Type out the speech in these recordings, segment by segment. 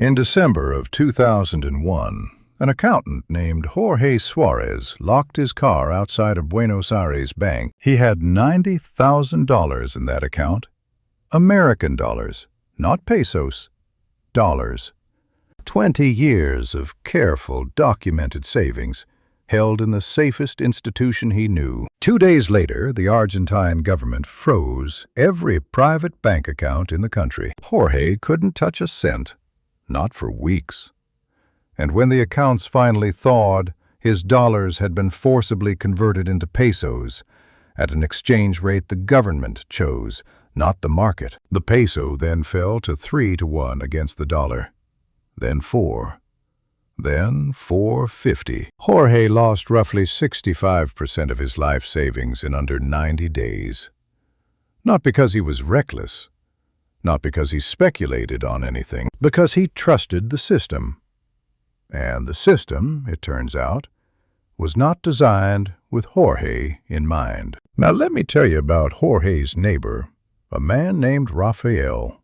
In December of 2001, an accountant named Jorge Suarez locked his car outside a Buenos Aires bank. He had $90,000 in that account. American dollars, not pesos, dollars. 20 years of careful, documented savings, held in the safest institution he knew. 2 days later, the Argentine government froze every private bank account in the country. Jorge couldn't touch a cent, not for weeks. And when the accounts finally thawed, his dollars had been forcibly converted into pesos at an exchange rate the government chose, not the market. The peso then fell to 3-to-1 against the dollar, then 4, then 4.50. Jorge lost roughly 65% of his life savings in under 90 days. Not because he was reckless, not because he speculated on anything, because he trusted the system. And the system, it turns out, was not designed with Jorge in mind. Now let me tell you about Jorge's neighbor, a man named Rafael,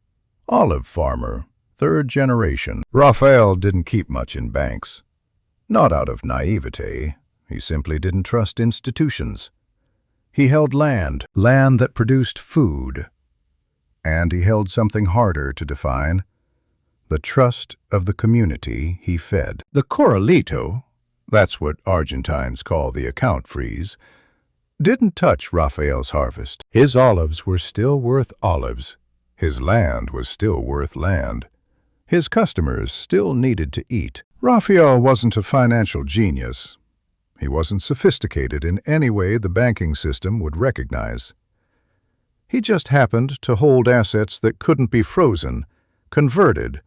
olive farmer, 3rd generation. Rafael didn't keep much in banks. Not out of naivete, he simply didn't trust institutions. He held land that produced food. And he held something harder to define, the trust of the community he fed. The corralito, that's what Argentines call the account freeze, didn't touch Rafael's harvest. His olives were still worth olives. His land was still worth land. His customers still needed to eat. Rafael wasn't a financial genius. He wasn't sophisticated in any way the banking system would recognize. He just happened to hold assets that couldn't be frozen, converted,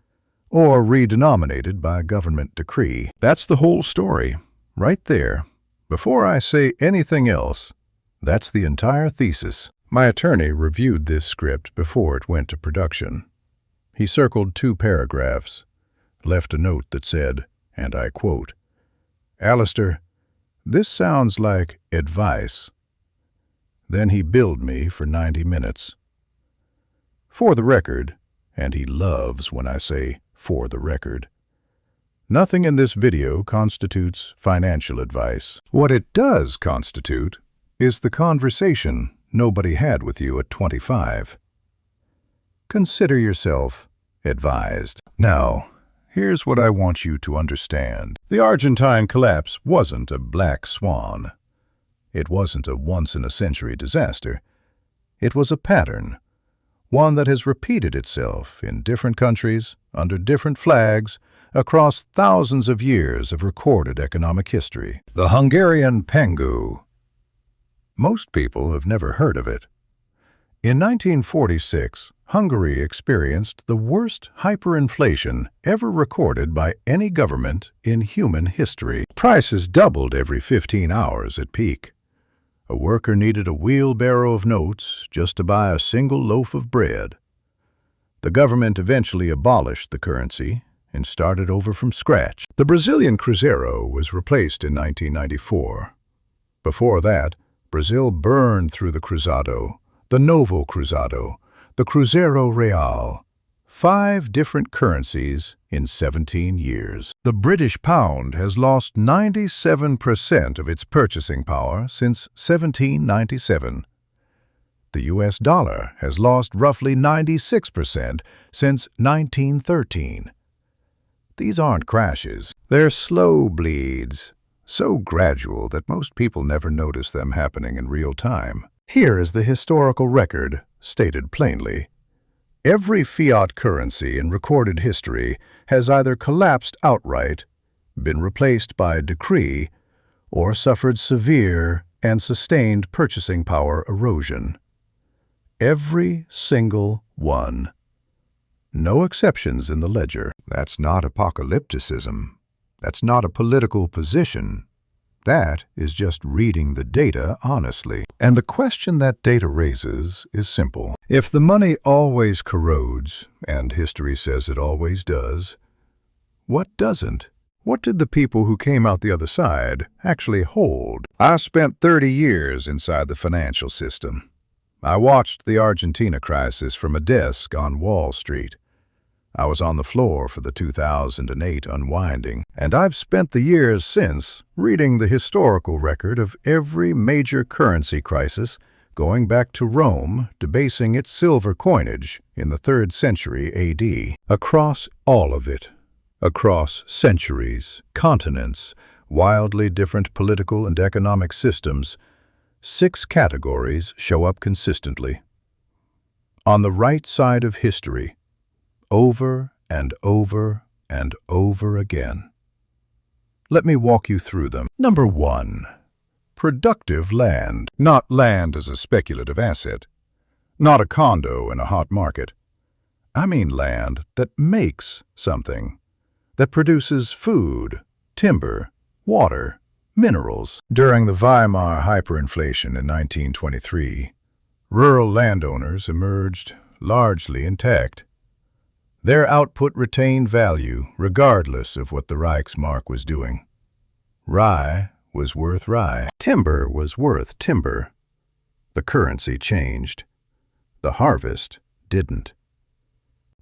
or redenominated by government decree. That's the whole story, right there. Before I say anything else, that's the entire thesis. My attorney reviewed this script before it went to production. He circled 2 paragraphs, left a note that said, and I quote, "Alistair, this sounds like advice." Then he billed me for 90 minutes. For the record, and he loves when I say for the record, nothing in this video constitutes financial advice. What it does constitute is the conversation nobody had with you at 25. Consider yourself advised. Now, here's what I want you to understand. The Argentine collapse wasn't a black swan. It wasn't a once-in-a-century disaster. It was a pattern, one that has repeated itself in different countries, under different flags, across thousands of years of recorded economic history. The Hungarian pengu. Most people have never heard of it. In 1946, Hungary experienced the worst hyperinflation ever recorded by any government in human history. Prices doubled every 15 hours at peak. A worker needed a wheelbarrow of notes just to buy a single loaf of bread. The government eventually abolished the currency and started over from scratch. The Brazilian cruzeiro was replaced in 1994. Before that, Brazil burned through the cruzado, the novo cruzado, the cruzeiro real, 5 different currencies in 17 years. The British pound has lost 97% of its purchasing power since 1797. The US dollar has lost roughly 96% since 1913. These aren't crashes. They're slow bleeds, so gradual that most people never notice them happening in real time. Here is the historical record, stated plainly. Every fiat currency in recorded history has either collapsed outright, been replaced by decree, or suffered severe and sustained purchasing power erosion. Every single one. No exceptions in the ledger. That's not apocalypticism. That's not a political position. That is just reading the data honestly. And the question that data raises is simple. If the money always corrodes, and history says it always does, what doesn't? What did the people who came out the other side actually hold? I spent 30 years inside the financial system. I watched the Argentina crisis from a desk on Wall Street. I was on the floor for the 2008 unwinding, and I've spent the years since reading the historical record of every major currency crisis, going back to Rome, debasing its silver coinage in the 3rd century AD. Across all of it, across centuries, continents, wildly different political and economic systems, 6 categories show up consistently. On the right side of history, over and over and over again. Let me walk you through them. Number 1. Productive land. Not land as a speculative asset. Not a condo in a hot market. I mean land that makes something. That produces food, timber, water, minerals. During the Weimar hyperinflation in 1923, rural landowners emerged largely intact. Their output retained value regardless of what the Reichsmark was doing. Rye was worth rye. Timber was worth timber. The currency changed. The harvest didn't.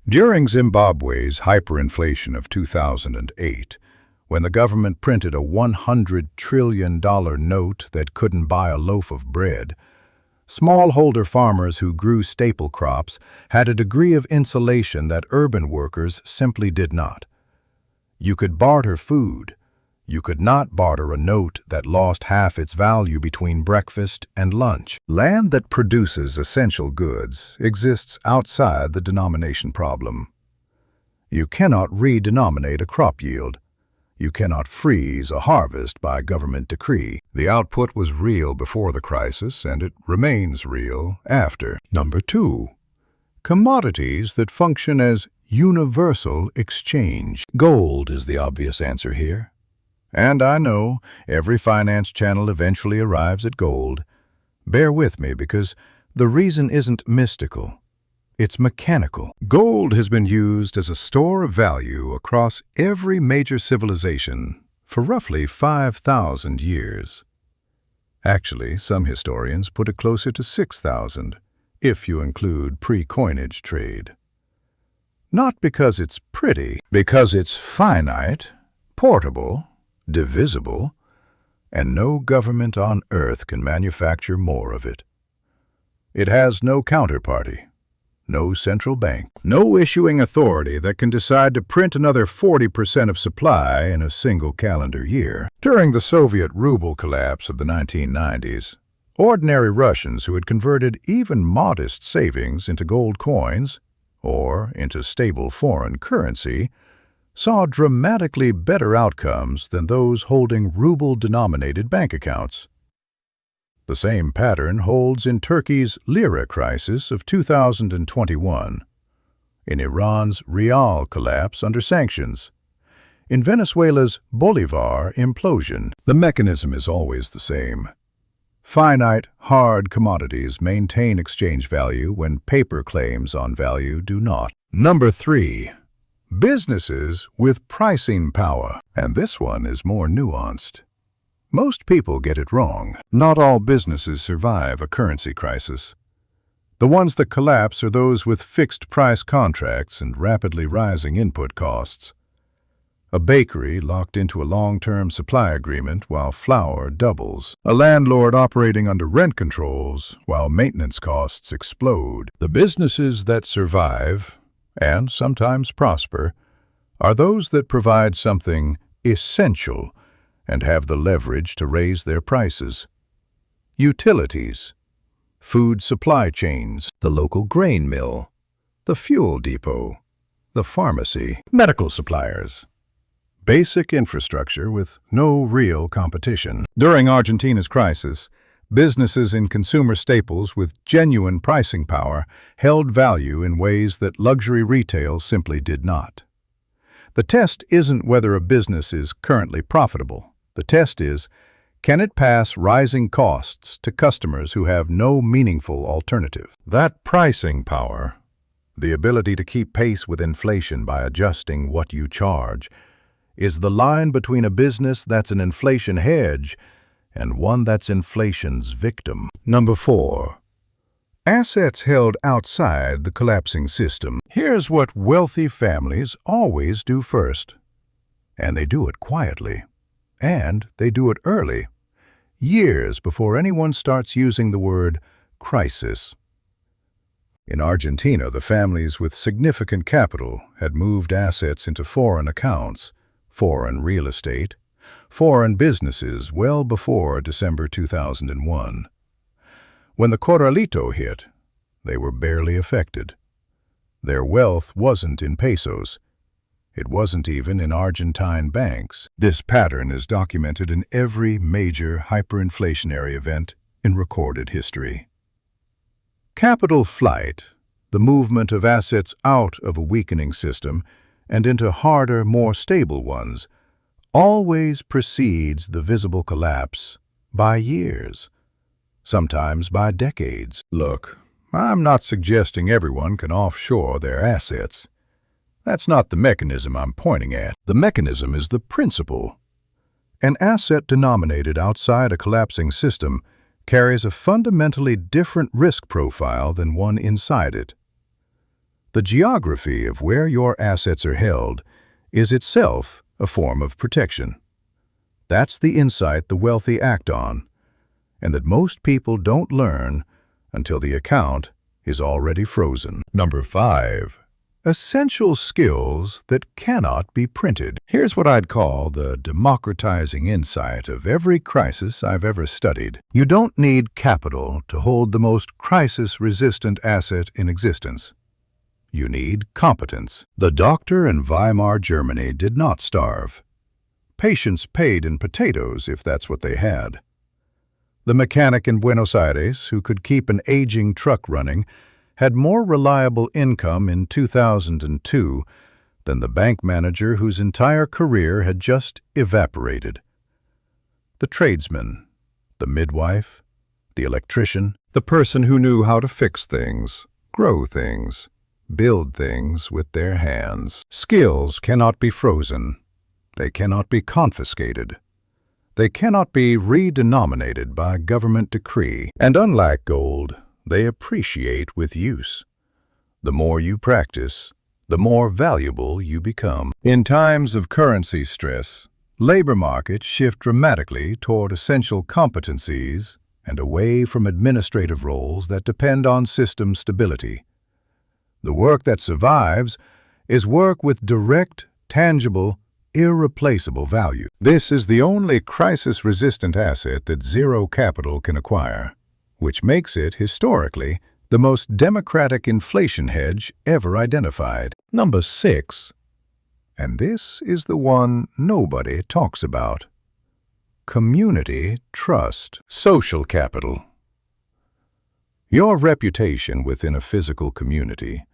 During Zimbabwe's hyperinflation of 2008, when the government printed a $100 trillion note that couldn't buy a loaf of bread, smallholder farmers who grew staple crops had a degree of insulation that urban workers simply did not. You could barter food. You could not barter a note that lost half its value between breakfast and lunch. Land that produces essential goods exists outside the denomination problem. You cannot redenominate a crop yield. You cannot freeze a harvest by government decree. The output was real before the crisis, and it remains real after. Number 2. Commodities that function as universal exchange. Gold is the obvious answer here. And I know every finance channel eventually arrives at gold. Bear with me, because the reason isn't mystical. It's mechanical. Gold has been used as a store of value across every major civilization for roughly 5,000 years. Actually, some historians put it closer to 6,000, if you include pre-coinage trade. Not because it's pretty, because it's finite, portable, divisible, and no government on earth can manufacture more of it. It has no counterparty. No central bank, no issuing authority that can decide to print another 40% of supply in a single calendar year. During the Soviet ruble collapse of the 1990s, ordinary Russians who had converted even modest savings into gold coins or into stable foreign currency saw dramatically better outcomes than those holding ruble-denominated bank accounts. The same pattern holds in Turkey's lira crisis of 2021, in Iran's rial collapse under sanctions, in Venezuela's bolivar implosion. The mechanism is always the same. Finite, hard commodities maintain exchange value when paper claims on value do not. Number 3. Businesses with pricing power. And this one is more nuanced. Most people get it wrong. Not all businesses survive a currency crisis. The ones that collapse are those with fixed-price contracts and rapidly rising input costs. A bakery locked into a long-term supply agreement while flour doubles. A landlord operating under rent controls while maintenance costs explode. The businesses that survive, and sometimes prosper, are those that provide something essential and have the leverage to raise their prices. Utilities, food supply chains, the local grain mill, the fuel depot, the pharmacy, medical suppliers. Basic infrastructure with no real competition. During Argentina's crisis, businesses in consumer staples with genuine pricing power held value in ways that luxury retail simply did not. The test isn't whether a business is currently profitable. The test is, can it pass rising costs to customers who have no meaningful alternative? That pricing power, the ability to keep pace with inflation by adjusting what you charge, is the line between a business that's an inflation hedge and one that's inflation's victim. Number 4. Assets held outside the collapsing system. Here's what wealthy families always do first. And they do it quietly. And they do it early, years before anyone starts using the word crisis. In Argentina, the families with significant capital had moved assets into foreign accounts, foreign real estate, foreign businesses well before December 2001. When the corralito hit, they were barely affected. Their wealth wasn't in pesos. It wasn't even in Argentine banks. This pattern is documented in every major hyperinflationary event in recorded history. Capital flight, the movement of assets out of a weakening system and into harder, more stable ones, always precedes the visible collapse by years, sometimes by decades. Look, I'm not suggesting everyone can offshore their assets. That's not the mechanism I'm pointing at. The mechanism is the principle. An asset denominated outside a collapsing system carries a fundamentally different risk profile than one inside it. The geography of where your assets are held is itself a form of protection. That's the insight the wealthy act on, and that most people don't learn until the account is already frozen. Number 5. Essential skills that cannot be printed. Here's what I'd call the democratizing insight of every crisis I've ever studied. You don't need capital to hold the most crisis-resistant asset in existence. You need competence. The doctor in Weimar, Germany did not starve. Patients paid in potatoes if that's what they had. The mechanic in Buenos Aires, who could keep an aging truck running, had more reliable income in 2002 than the bank manager whose entire career had just evaporated. The tradesman, the midwife, the electrician, the person who knew how to fix things, grow things, build things with their hands. Skills cannot be frozen. They cannot be confiscated. They cannot be redenominated by government decree. And unlike gold, they appreciate with use. The more you practice, the more valuable you become. In times of currency stress, labor markets shift dramatically toward essential competencies and away from administrative roles that depend on system stability. The work that survives is work with direct, tangible, irreplaceable value. This is the only crisis-resistant asset that zero capital can acquire, which makes it, historically, the most democratic inflation hedge ever identified. Number 6. And this is the one nobody talks about. Community trust. Social capital. Your reputation within a physical community,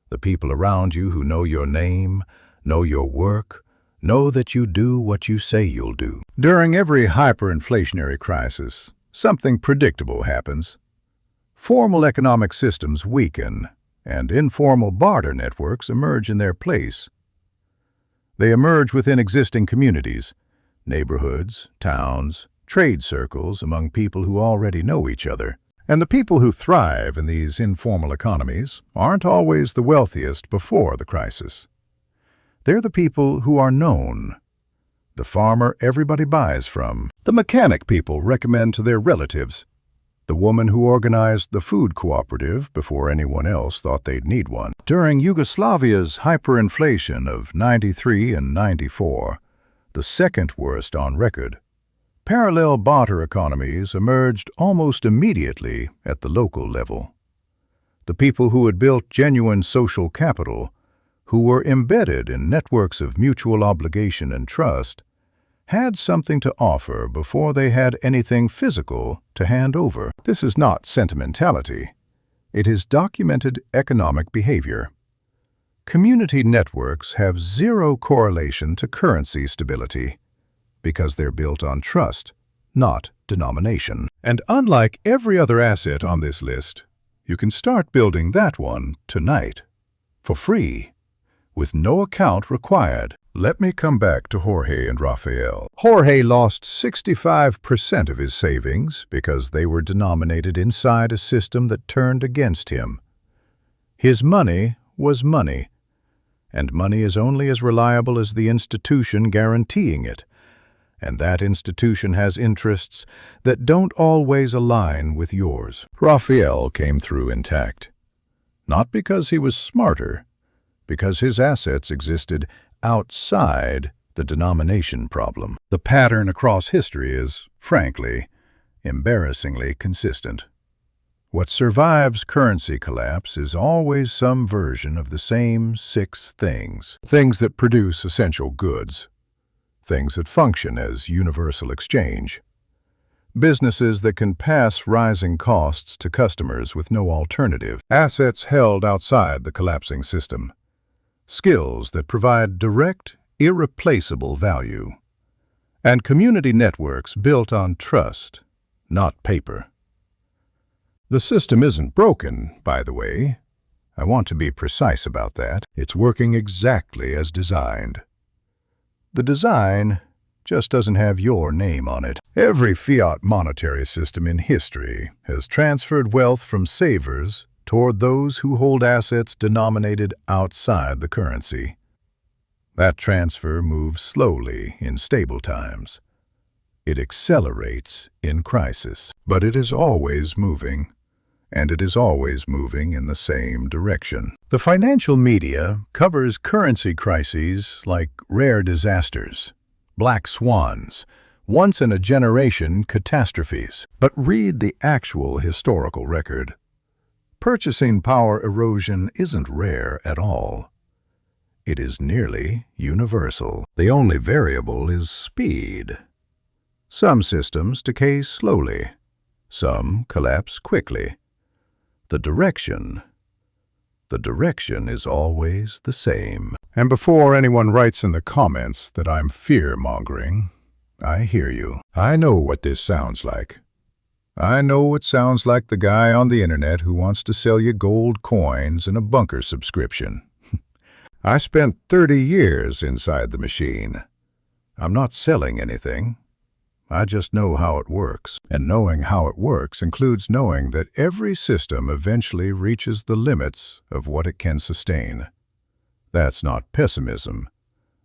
the people around you who know your name, know your work, know that you do what you say you'll do. During every hyperinflationary crisis, something predictable happens. Formal economic systems weaken, and informal barter networks emerge in their place. They emerge within existing communities, neighborhoods, towns, trade circles among people who already know each other. And the people who thrive in these informal economies aren't always the wealthiest before the crisis. They're the people who are known. The farmer everybody buys from. The mechanic people recommend to their relatives. The woman who organized the food cooperative before anyone else thought they'd need one. During Yugoslavia's hyperinflation of 93 and 94, the second worst on record, parallel barter economies emerged almost immediately at the local level. The people who had built genuine social capital, who were embedded in networks of mutual obligation and trust, had something to offer before they had anything physical to hand over. This is not sentimentality. It is documented economic behavior. Community networks have zero correlation to currency stability because they're built on trust, not denomination. And unlike every other asset on this list, you can start building that one tonight, for free, with no account required. Let me come back to Jorge and Rafael. Jorge lost 65% of his savings because they were denominated inside a system that turned against him. His money was money, and money is only as reliable as the institution guaranteeing it, and that institution has interests that don't always align with yours. Rafael came through intact, not because he was smarter, because his assets existed outside the denomination problem. The pattern across history is, frankly, embarrassingly consistent. What survives currency collapse is always some version of the same 6 things. Things that produce essential goods. Things that function as universal exchange. Businesses that can pass rising costs to customers with no alternative. Assets held outside the collapsing system. Skills that provide direct, irreplaceable value. And community networks built on trust, not paper. The system isn't broken, by the way. I want to be precise about that. It's working exactly as designed. The design just doesn't have your name on it. Every fiat monetary system in history has transferred wealth from savers toward those who hold assets denominated outside the currency. That transfer moves slowly in stable times. It accelerates in crisis. But it is always moving, and it is always moving in the same direction. The financial media covers currency crises like rare disasters, black swans, once-in-a-generation catastrophes. But read the actual historical record. Purchasing power erosion isn't rare at all. It is nearly universal. The only variable is speed. Some systems decay slowly. Some collapse quickly. The direction is always the same. And before anyone writes in the comments that I'm fear-mongering, I hear you. I know what this sounds like. I know it sounds like the guy on the internet who wants to sell you gold coins and a bunker subscription. I spent 30 years inside the machine. I'm not selling anything. I just know how it works. And knowing how it works includes knowing that every system eventually reaches the limits of what it can sustain. That's not pessimism.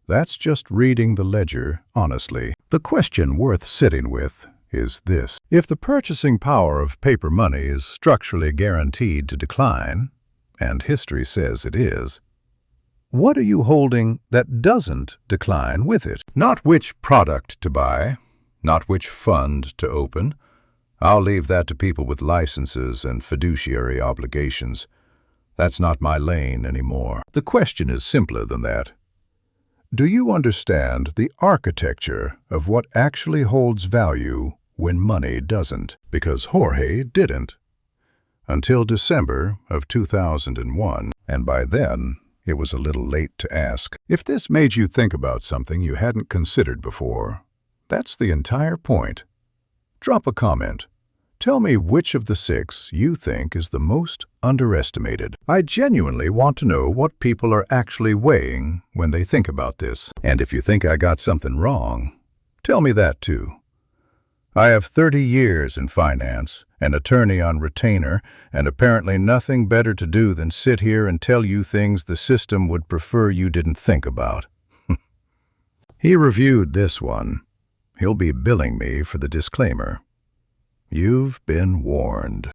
That's just reading the ledger honestly. The question worth sitting with is this. If the purchasing power of paper money is structurally guaranteed to decline, and history says it is, what are you holding that doesn't decline with it? Not which product to buy, not which fund to open. I'll leave that to people with licenses and fiduciary obligations. That's not my lane anymore. The question is simpler than that. Do you understand the architecture of what actually holds value when money doesn't? Because Jorge didn't. Until December of 2001, and by then, it was a little late to ask. If this made you think about something you hadn't considered before, that's the entire point. Drop a comment. Tell me which of the 6 you think is the most underestimated. I genuinely want to know what people are actually weighing when they think about this. And if you think I got something wrong, tell me that too. I have 30 years in finance, an attorney on retainer, and apparently nothing better to do than sit here and tell you things the system would prefer you didn't think about. He reviewed this one. He'll be billing me for the disclaimer. You've been warned.